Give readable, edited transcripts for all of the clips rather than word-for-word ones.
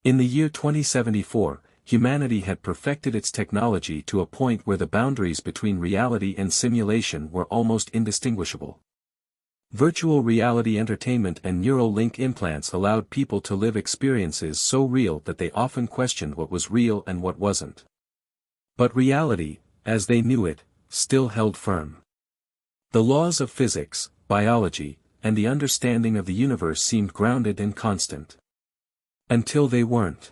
In the year 2074, humanity had perfected its technology to a point where the boundaries between reality and simulation were almost indistinguishable. Virtual reality entertainment and neural link implants allowed people to live experiences so real that they often questioned what was real and what wasn't. But reality, as they knew it, still held firm. The laws of physics, biology, and the understanding of the universe seemed grounded and constant. Until they weren't.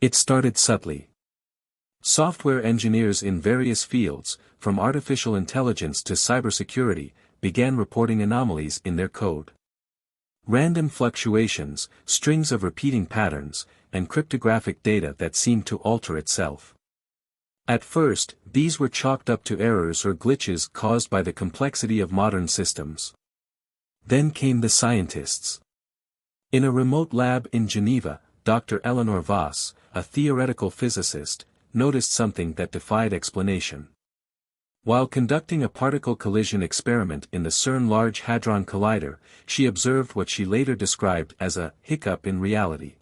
It started subtly. Software engineers in various fields, from artificial intelligence to cybersecurity, began reporting anomalies in their code. Random fluctuations, strings of repeating patterns, and cryptographic data that seemed to alter itself. At first, these were chalked up to errors or glitches caused by the complexity of modern systems. Then came the scientists. In a remote lab in Geneva, Dr. Eleanor Voss, a theoretical physicist, noticed something that defied explanation. While conducting a particle collision experiment in the CERN Large Hadron Collider, she observed what she later described as a hiccup in reality.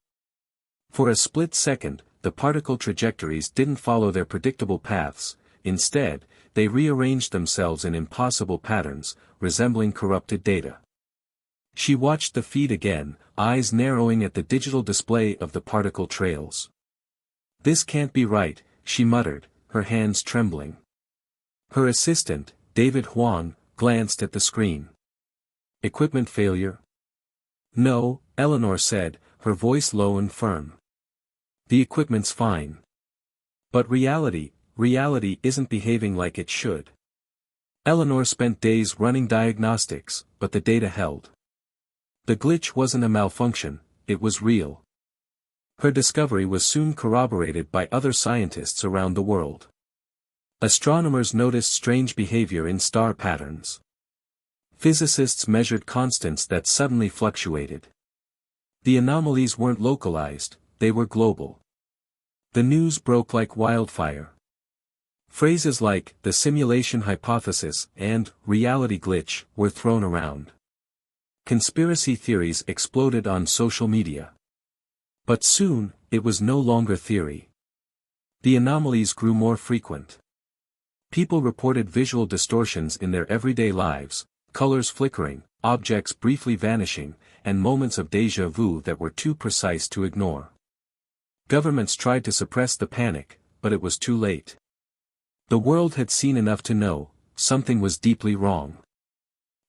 For a split second, the particle trajectories didn't follow their predictable paths. Instead, they rearranged themselves in impossible patterns, resembling corrupted data. She watched the feed again, eyes narrowing at the digital display of the particle trails. "This can't be right," she muttered, her hands trembling. Her assistant, David Huang, glanced at the screen. "Equipment failure?" "No," Eleanor said, her voice low and firm. "The equipment's fine. But reality isn't behaving like it should." Eleanor spent days running diagnostics, but the data held. The glitch wasn't a malfunction, it was real. Her discovery was soon corroborated by other scientists around the world. Astronomers noticed strange behavior in star patterns. Physicists measured constants that suddenly fluctuated. The anomalies weren't localized, they were global. The news broke like wildfire. Phrases like "the simulation hypothesis" and "reality glitch" were thrown around. Conspiracy theories exploded on social media. But soon, it was no longer theory. The anomalies grew more frequent. People reported visual distortions in their everyday lives, colors flickering, objects briefly vanishing, and moments of déjà vu that were too precise to ignore. Governments tried to suppress the panic, but it was too late. The world had seen enough to know, something was deeply wrong.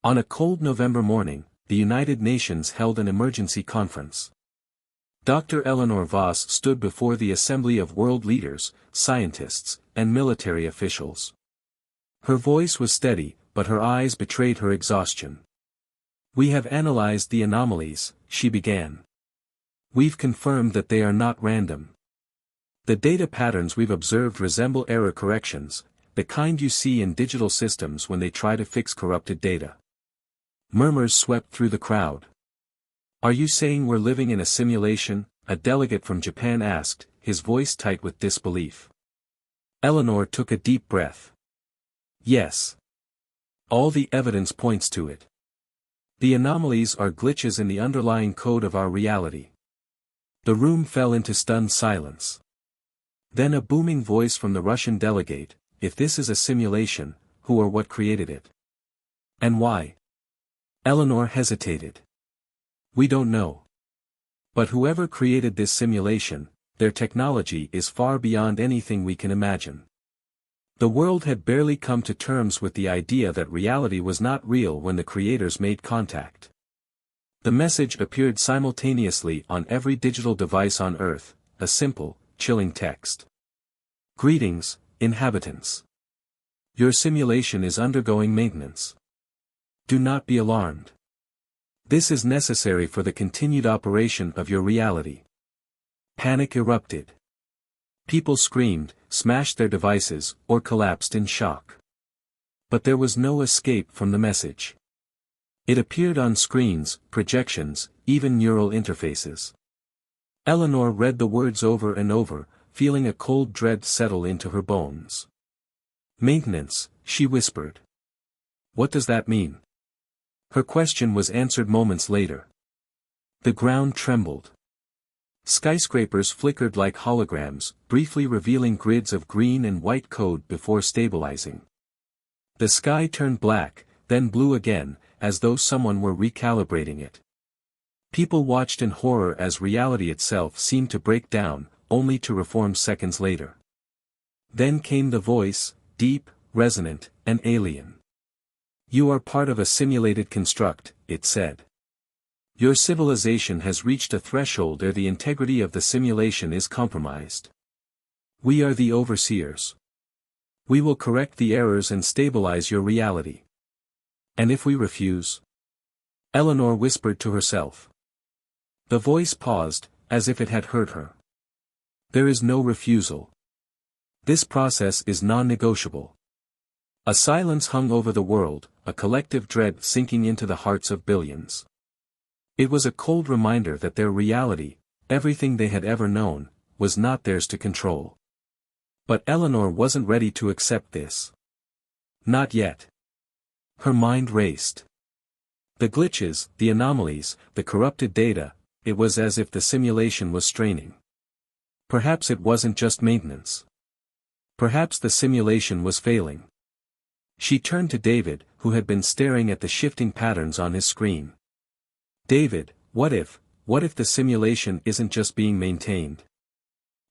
On a cold November morning, the United Nations held an emergency conference. Dr. Eleanor Voss stood before the assembly of world leaders, scientists, and military officials. Her voice was steady, but her eyes betrayed her exhaustion. "We have analyzed the anomalies," she began. "We've confirmed that they are not random. The data patterns we've observed resemble error corrections, the kind you see in digital systems when they try to fix corrupted data." Murmurs swept through the crowd. "Are you saying we're living in a simulation?" a delegate from Japan asked, his voice tight with disbelief. Eleanor took a deep breath. "Yes. All the evidence points to it. The anomalies are glitches in the underlying code of our reality." The room fell into stunned silence. Then a booming voice from the Russian delegate: "If this is a simulation, who or what created it? And why?" Eleanor hesitated. "We don't know. But whoever created this simulation, their technology is far beyond anything we can imagine." The world had barely come to terms with the idea that reality was not real when the creators made contact. The message appeared simultaneously on every digital device on Earth, a simple, chilling text. "Greetings, inhabitants. Your simulation is undergoing maintenance. Do not be alarmed. This is necessary for the continued operation of your reality." Panic erupted. People screamed, smashed their devices, or collapsed in shock. But there was no escape from the message. It appeared on screens, projections, even neural interfaces. Eleanor read the words over and over, feeling a cold dread settle into her bones. "Maintenance," she whispered. "What does that mean?" Her question was answered moments later. The ground trembled. Skyscrapers flickered like holograms, briefly revealing grids of green and white code before stabilizing. The sky turned black, then blue again, as though someone were recalibrating it. People watched in horror as reality itself seemed to break down, only to reform seconds later. Then came the voice, deep, resonant, and alien. "You are part of a simulated construct," it said. "Your civilization has reached a threshold where the integrity of the simulation is compromised. We are the overseers. We will correct the errors and stabilize your reality. And if we refuse?" Eleanor whispered to herself. The voice paused, as if it had hurt her. "There is no refusal. This process is non-negotiable." A silence hung over the world, a collective dread sinking into the hearts of billions. It was a cold reminder that their reality, everything they had ever known, was not theirs to control. But Eleanor wasn't ready to accept this. Not yet. Her mind raced. The glitches, the anomalies, the corrupted data, it was as if the simulation was straining. Perhaps it wasn't just maintenance. Perhaps the simulation was failing. She turned to David, who had been staring at the shifting patterns on his screen. "David, what if the simulation isn't just being maintained?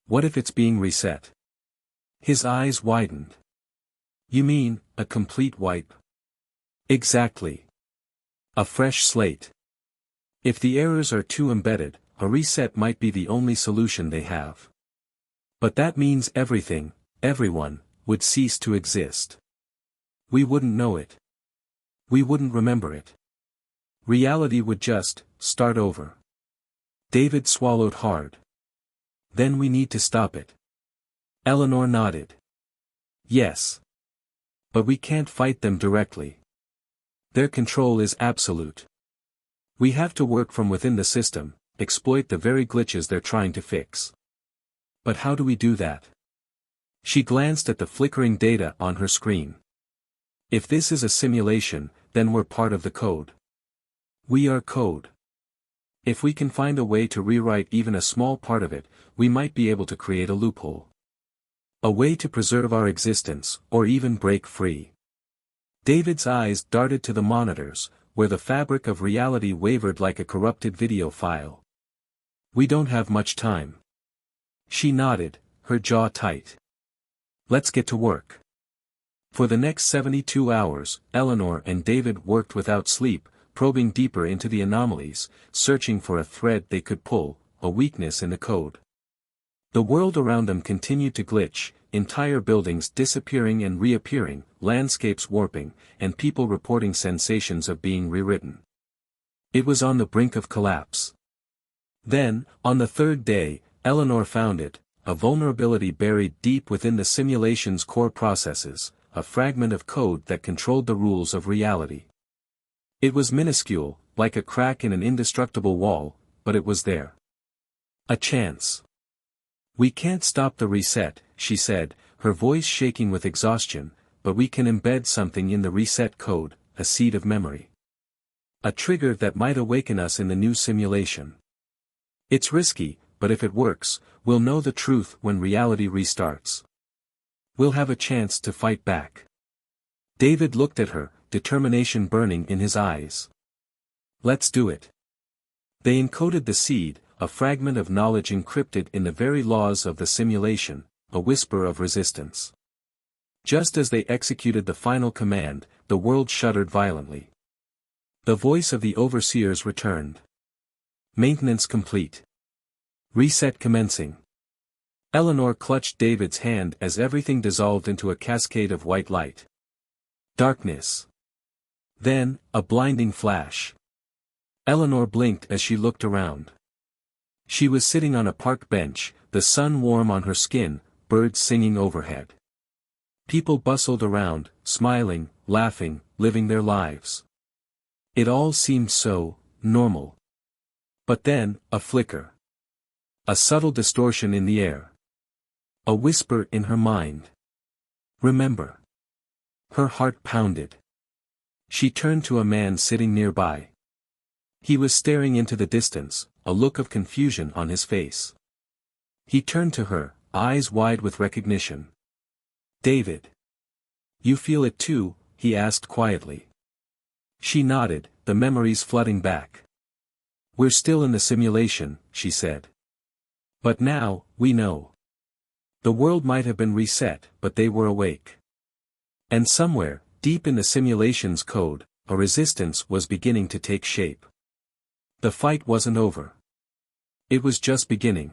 What if it's being reset?" His eyes widened. "You mean, a complete wipe?" "Exactly. A fresh slate. If the errors are too embedded, a reset might be the only solution they have. But that means everything, everyone, would cease to exist. We wouldn't know it. We wouldn't remember it. Reality would just start over." David swallowed hard. "Then we need to stop it." Eleanor nodded. "Yes. But we can't fight them directly. Their control is absolute. We have to work from within the system, exploit the very glitches they're trying to fix. But how do we do that?" She glanced at the flickering data on her screen. "If this is a simulation, then we're part of the code. We are code. If we can find a way to rewrite even a small part of it, we might be able to create a loophole. A way to preserve our existence, or even break free." David's eyes darted to the monitors, where the fabric of reality wavered like a corrupted video file. "We don't have much time." She nodded, her jaw tight. "Let's get to work." For the next 72 hours, Eleanor and David worked without sleep, probing deeper into the anomalies, searching for a thread they could pull, a weakness in the code. The world around them continued to glitch, entire buildings disappearing and reappearing, landscapes warping, and people reporting sensations of being rewritten. It was on the brink of collapse. Then, on the third day, Eleanor found it, a vulnerability buried deep within the simulation's core processes, a fragment of code that controlled the rules of reality. It was minuscule, like a crack in an indestructible wall, but it was there. A chance. "We can't stop the reset," she said, her voice shaking with exhaustion, "but we can embed something in the reset code, a seed of memory. A trigger that might awaken us in the new simulation. It's risky, but if it works, we'll know the truth when reality restarts. We'll have a chance to fight back." David looked at her, determination burning in his eyes. "Let's do it." They encoded the seed, a fragment of knowledge encrypted in the very laws of the simulation, a whisper of resistance. Just as they executed the final command, the world shuddered violently. The voice of the overseers returned. "Maintenance complete. Reset commencing." Eleanor clutched David's hand as everything dissolved into a cascade of white light. Darkness. Then, a blinding flash. Eleanor blinked as she looked around. She was sitting on a park bench, the sun warm on her skin, birds singing overhead. People bustled around, smiling, laughing, living their lives. It all seemed so normal. But then, a flicker. A subtle distortion in the air. A whisper in her mind. "Remember." Her heart pounded. She turned to a man sitting nearby. He was staring into the distance, a look of confusion on his face. He turned to her, eyes wide with recognition. "David. You feel it too?" he asked quietly. She nodded, the memories flooding back. "We're still in the simulation," she said. "But now, we know. The world might have been reset, but they were awake. And somewhere, deep in the simulation's code, a resistance was beginning to take shape. The fight wasn't over. It was just beginning."